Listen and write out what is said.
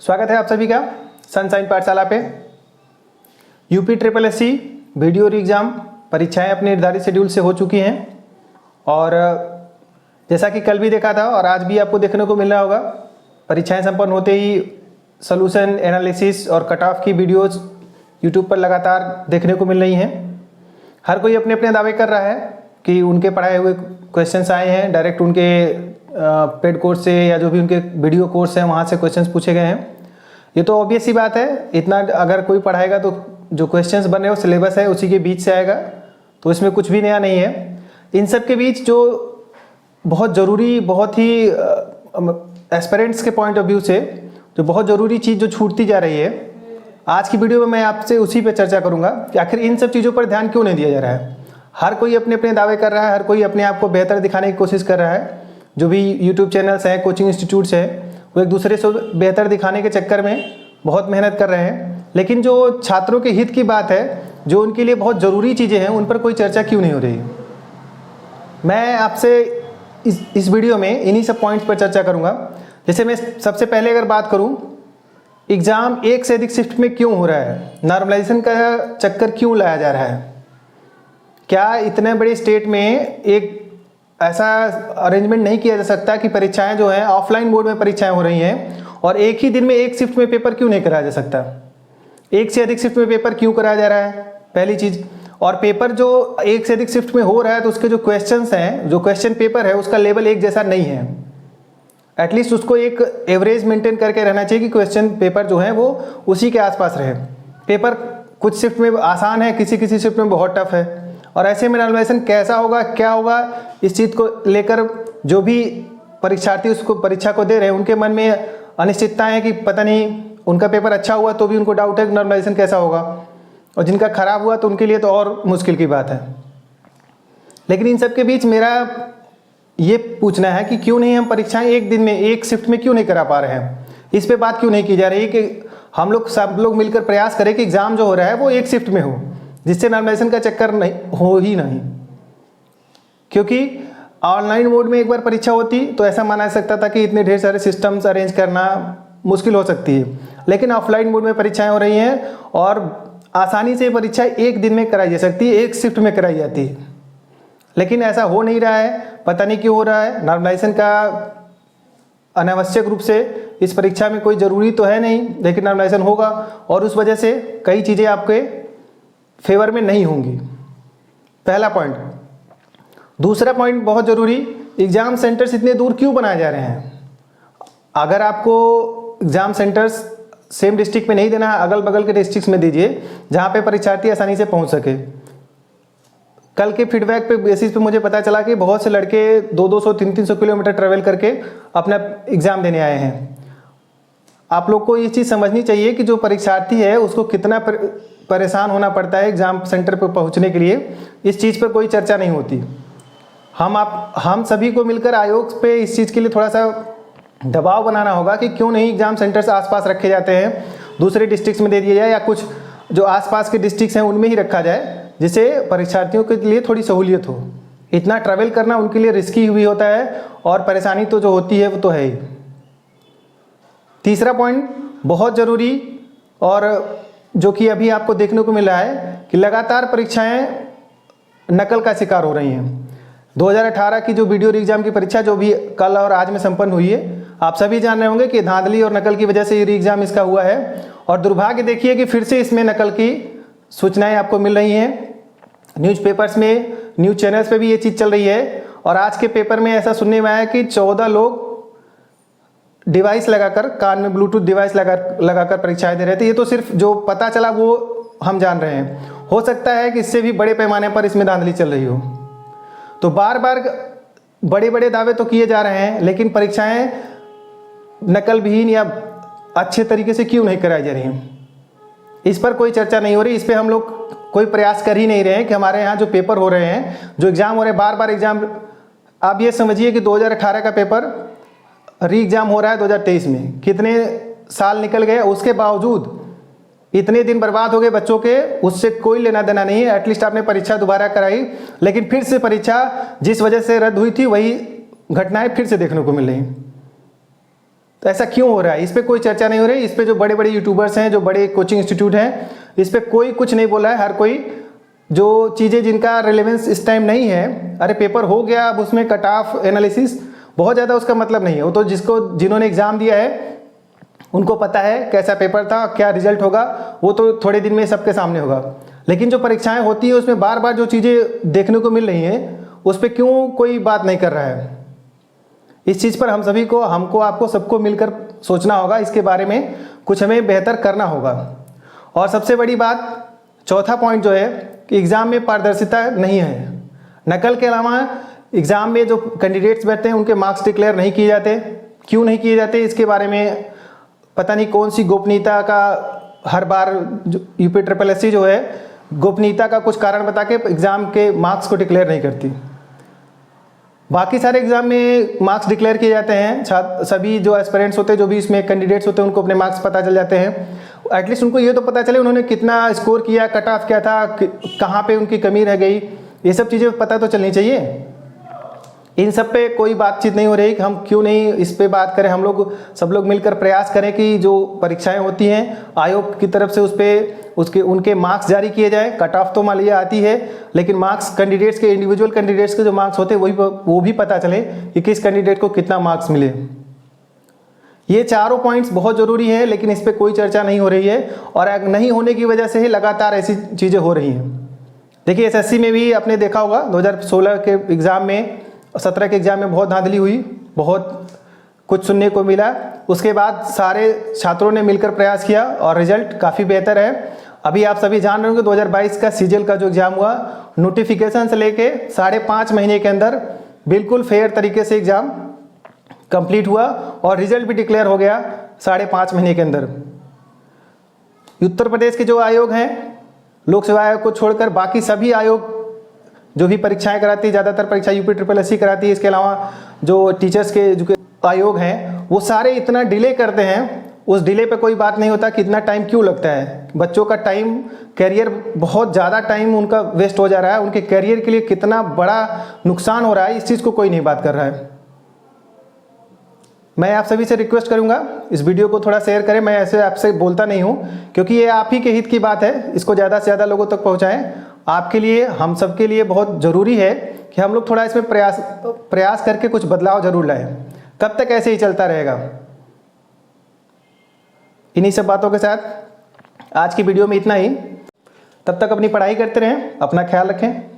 स्वागत है आप सभी का सनशाइन पाठशाला पे। UP triple SC video exam परीक्षाएं अपने निर्धारित शेड्यूल से हो चुकी हैं और जैसा कि कल भी देखा था और आज भी आपको देखने को मिल रहा होगा, परीक्षाएं संपन्न होते ही सॉल्यूशन एनालिसिस और कट ऑफ की वीडियोस यूट्यूब पर लगातार देखने को मिल रही हैं। हर कोई अपने अपने दावे कर रहा है कि उनके पढ़ाए हुए क्वेश्चंस आए हैं, डायरेक्ट उनके पेड कोर्स से या जो भी उनके वीडियो कोर्स हैं वहाँ से क्वेश्चंस पूछे गए हैं। ये तो ऑब्वियस सी बात है, इतना अगर कोई पढ़ाएगा तो जो क्वेश्चंस बन रहे हो सिलेबस है उसी के बीच से आएगा, तो इसमें कुछ भी नया नहीं है। इन सब के बीच जो बहुत ज़रूरी, बहुत ही एस्पिरेंट्स के पॉइंट ऑफ व्यू से जो बहुत ज़रूरी चीज़ जो छूटती जा रही है, आज की वीडियो में मैं आपसे उसी पे चर्चा करूंगा कि आखिर इन सब चीज़ों पर ध्यान क्यों नहीं दिया जा रहा है। हर कोई अपने अपने दावे कर रहा है, हर कोई अपने आप को बेहतर दिखाने की कोशिश कर रहा है। जो भी यूट्यूब चैनल्स हैं, कोचिंग इंस्टीट्यूट्स हैं, वो एक दूसरे से बेहतर दिखाने के चक्कर में बहुत मेहनत कर रहे हैं, लेकिन जो छात्रों के हित की बात है, जो उनके लिए बहुत ज़रूरी चीज़ें हैं, उन पर कोई चर्चा क्यों नहीं हो रही। मैं आपसे इस वीडियो में इन्हीं सब पॉइंट्स पर चर्चा करूँगा। जैसे मैं सबसे पहले अगर बात करूँ, एग्ज़ाम एक से अधिक शिफ्ट में क्यों हो रहा है, नॉर्मलाइजेशन का चक्कर क्यों लाया जा रहा है। क्या इतने बड़े स्टेट में एक ऐसा अरेंजमेंट नहीं किया जा सकता कि परीक्षाएं जो हैं ऑफलाइन मोड में परीक्षाएं हो रही हैं और एक ही दिन में एक शिफ्ट में पेपर क्यों नहीं कराया जा सकता, एक से अधिक शिफ्ट में पेपर क्यों कराया जा रहा है, पहली चीज़। और पेपर जो एक से अधिक शिफ्ट में हो रहा है तो उसके जो क्वेश्चंस हैं, जो क्वेश्चन पेपर है उसका लेवल एक जैसा नहीं है। एटलीस्ट उसको एक एवरेज मेंटेन करके रहना चाहिए कि क्वेश्चन पेपर जो है वो उसी के आसपास रहे। पेपर कुछ शिफ्ट में आसान है, किसी किसी शिफ्ट में बहुत टफ है, और ऐसे में नॉर्मलाइजेशन कैसा होगा, क्या होगा, इस चीज़ को लेकर जो भी परीक्षार्थी उसको परीक्षा को दे रहे हैं उनके मन में अनिश्चितता है कि पता नहीं उनका पेपर अच्छा हुआ तो भी उनको डाउट है कि नॉर्मलाइजेशन कैसा होगा, और जिनका खराब हुआ तो उनके लिए तो और मुश्किल की बात है। लेकिन इन सब के बीच मेरा ये पूछना है कि क्यों नहीं हम परीक्षाएं एक दिन में एक शिफ्ट में क्यों नहीं करा पा रहे हैं, इस पे बात क्यों नहीं की जा रही कि हम लोग सब लोग मिलकर प्रयास करें कि एग्ज़ाम जो हो रहा है वो एक शिफ्ट में हो, जिससे नॉर्मलाइजेशन का चक्कर नहीं हो ही नहीं। क्योंकि ऑनलाइन मोड में एक बार परीक्षा होती तो ऐसा माना जा सकता था कि इतने ढेर सारे सिस्टम्स अरेंज करना मुश्किल हो सकती है, लेकिन ऑफलाइन मोड में परीक्षाएं हो रही हैं और आसानी से परीक्षा एक दिन में कराई जा सकती है, एक शिफ्ट में कराई जाती है। लेकिन ऐसा हो नहीं रहा है, पता नहीं क्यों हो रहा है। नॉर्मलाइजेशन का अनावश्यक रूप से इस परीक्षा में कोई ज़रूरी तो है नहीं, लेकिन नॉर्मलाइजेशन होगा और उस वजह से कई चीज़ें आपके फेवर में नहीं होंगी, पहला पॉइंट। दूसरा पॉइंट बहुत ज़रूरी, एग्ज़ाम सेंटर्स इतने दूर क्यों बनाए जा रहे हैं। अगर आपको एग्ज़ाम सेंटर्स सेम डिस्ट्रिक्ट में नहीं देना, अगल बगल के डिस्ट्रिक्ट में दीजिए जहाँ पे परीक्षार्थी आसानी से पहुँच सके। कल के फीडबैक पे बेसिस पे मुझे पता चला कि बहुत से लड़के 200-200, 300-300 किलोमीटर ट्रैवल करके अपना एग्ज़ाम देने आए हैं। आप लोग को ये चीज़ समझनी चाहिए कि जो परीक्षार्थी है उसको कितना परेशान होना पड़ता है एग्ज़ाम सेंटर पर पहुंचने के लिए। इस चीज़ पर कोई चर्चा नहीं होती। हम सभी को मिलकर आयोग पे इस चीज़ के लिए थोड़ा सा दबाव बनाना होगा कि क्यों नहीं एग्ज़ाम सेंटर्स आसपास रखे जाते हैं, दूसरे डिस्ट्रिक्ट्स में दे दिया जाए या कुछ जो आसपास के डिस्ट्रिक्ट्स हैं उनमें ही रखा जाए, जिससे परीक्षार्थियों के लिए थोड़ी सहूलियत हो। इतना ट्रैवल करना उनके लिए रिस्की भी होता है और परेशानी तो जो होती है वो तो है ही। तीसरा पॉइंट बहुत ज़रूरी और जो कि अभी आपको देखने को मिल रहा है कि लगातार परीक्षाएं नकल का शिकार हो रही हैं। 2018 की जो वीडियो एग्ज़ाम की परीक्षा जो भी कल और आज में संपन्न हुई है, आप सभी जान रहे होंगे कि धांधली और नकल की वजह से ये री एग्ज़ाम इसका हुआ है, और दुर्भाग्य देखिए कि फिर से इसमें नकल की सूचनाएं आपको मिल रही हैं। न्यूज़पेपर्स में, न्यूज़ चैनल्स पे भी ये चीज़ चल रही है, और आज के पेपर में ऐसा सुनने में आया कि 14 लोग डिवाइस लगाकर, कान में ब्लूटूथ डिवाइस लगाकर परीक्षाएं दे रहे थे। ये तो सिर्फ जो पता चला वो हम जान रहे हैं, हो सकता है कि इससे भी बड़े पैमाने पर इसमें धांधली चल रही हो। तो बार बार बड़े बड़े दावे तो किए जा रहे हैं, लेकिन परीक्षाएं नकल विहीन या अच्छे तरीके से क्यों नहीं कराई जा रही हैं, इस पर कोई चर्चा नहीं हो रही। इस पर हम लोग कोई प्रयास कर ही नहीं रहे हैं कि हमारे यहाँ जो पेपर हो रहे हैं, जो एग्ज़ाम हो रहे हैं, बार बार एग्ज़ाम, आप ये समझिए कि 2018 का पेपर री एग्ज़ाम हो रहा है 2023 में। कितने साल निकल गए, उसके बावजूद इतने दिन बर्बाद हो गए बच्चों के, उससे कोई लेना देना नहीं है। एटलीस्ट आपने परीक्षा दोबारा कराई, लेकिन फिर से परीक्षा जिस वजह से रद्द हुई थी वही घटनाएं फिर से देखने को मिल रही। तो ऐसा क्यों हो रहा है, इस पर कोई चर्चा नहीं हो रही। इस पर जो बड़े बड़े यूट्यूबर्स हैं, जो बड़े कोचिंग इंस्टीट्यूट हैं, इस पर कोई कुछ नहीं बोला है। हर कोई जो चीज़ें जिनका रिलेवेंस इस टाइम नहीं है, अरे पेपर हो गया, अब उसमें कट ऑफ एनालिसिस बहुत ज़्यादा उसका मतलब नहीं है। वो तो जिन्होंने एग्ज़ाम दिया है उनको पता है कैसा पेपर था, क्या रिजल्ट होगा, वो तो थोड़े दिन में सबके सामने होगा। लेकिन जो परीक्षाएं होती है उसमें बार बार जो चीज़ें देखने को मिल रही हैं, उस पर क्यों कोई बात नहीं कर रहा है। इस चीज़ पर हम सभी को, हमको, आपको, सबको मिलकर सोचना होगा। इसके बारे में कुछ हमें बेहतर करना होगा। और सबसे बड़ी बात, चौथा पॉइंट जो है कि एग्ज़ाम में पारदर्शिता नहीं है। नकल के अलावा एग्ज़ाम में जो कैंडिडेट्स बैठते हैं उनके मार्क्स डिक्लेयर नहीं किए जाते। क्यों नहीं किए जाते, इसके बारे में पता नहीं कौन सी गोपनीयता का हर बार UPSSC जो है गोपनीयता का कुछ कारण बता के एग्ज़ाम के मार्क्स को डिक्लेयर नहीं करती। बाकी सारे एग्ज़ाम में मार्क्स डिक्लेयर किए जाते हैं। छात्र सभी जो एस्पिरेंट्स होते हैं, जो भी इसमें कैंडिडेट्स होते हैं, उनको अपने मार्क्स पता चल जाते हैं। एटलीस्ट उनको ये तो पता चले उन्होंने कितना स्कोर किया, कट ऑफ क्या था, कहाँ पे उनकी कमी रह गई, ये सब चीज़ें पता तो चलनी चाहिए। इन सब पे कोई बातचीत नहीं हो रही कि हम क्यों नहीं इस पे बात करें। हम लोग सब लोग मिलकर प्रयास करें कि जो परीक्षाएं होती हैं आयोग की तरफ से उनके मार्क्स जारी किए जाए। कट ऑफ तो मान लिया आती है, लेकिन मार्क्स कैंडिडेट्स के, इंडिविजुअल कैंडिडेट्स के जो मार्क्स होते हैं वो भी पता चले कि किस कैंडिडेट को कितना मार्क्स मिले। ये चारों पॉइंट्स बहुत ज़रूरी है, लेकिन इस पर कोई चर्चा नहीं हो रही है। और नहीं होने की वजह से ही लगातार ऐसी चीज़ें हो रही हैं। देखिए SSC में भी आपने देखा होगा 2016 के एग्ज़ाम में, 17 के एग्ज़ाम में बहुत धांधली हुई, बहुत कुछ सुनने को मिला। उसके बाद सारे छात्रों ने मिलकर प्रयास किया और रिजल्ट काफ़ी बेहतर है। अभी आप सभी जान रहे होंगे 2022 का CGL का जो एग्ज़ाम हुआ, नोटिफिकेशन से लेके 5.5 महीने के अंदर बिल्कुल फेयर तरीके से एग्ज़ाम कंप्लीट हुआ और रिजल्ट भी डिक्लेयर हो गया 5.5 महीने के अंदर। उत्तर प्रदेश के जो आयोग हैं, लोक सेवा आयोग को छोड़कर बाकी सभी आयोग जो भी परीक्षाएं कराती है, ज़्यादातर परीक्षा UPSSC कराती है। इसके अलावा जो टीचर्स के जो आयोग हैं वो सारे इतना डिले करते हैं। उस डिले पे कोई बात नहीं होता कि इतना टाइम क्यों लगता है। बच्चों का टाइम, कैरियर, बहुत ज़्यादा टाइम उनका वेस्ट हो जा रहा है। उनके कैरियर के लिए कितना बड़ा नुकसान हो रहा है, इस चीज़ को कोई नहीं बात कर रहा है। मैं आप सभी से रिक्वेस्ट करूंगा इस वीडियो को थोड़ा शेयर करें। मैं ऐसे आपसे बोलता नहीं हूं, क्योंकि ये आप ही के हित की बात है। इसको ज़्यादा से ज़्यादा लोगों तक पहुंचाएं। आपके लिए, हम सब के लिए बहुत ज़रूरी है कि हम लोग थोड़ा इसमें प्रयास करके कुछ बदलाव जरूर लाएं। कब तक ऐसे ही चलता रहेगा। इन्हीं सब बातों के साथ आज की वीडियो में इतना ही। तब तक अपनी पढ़ाई करते रहें, अपना ख्याल रखें।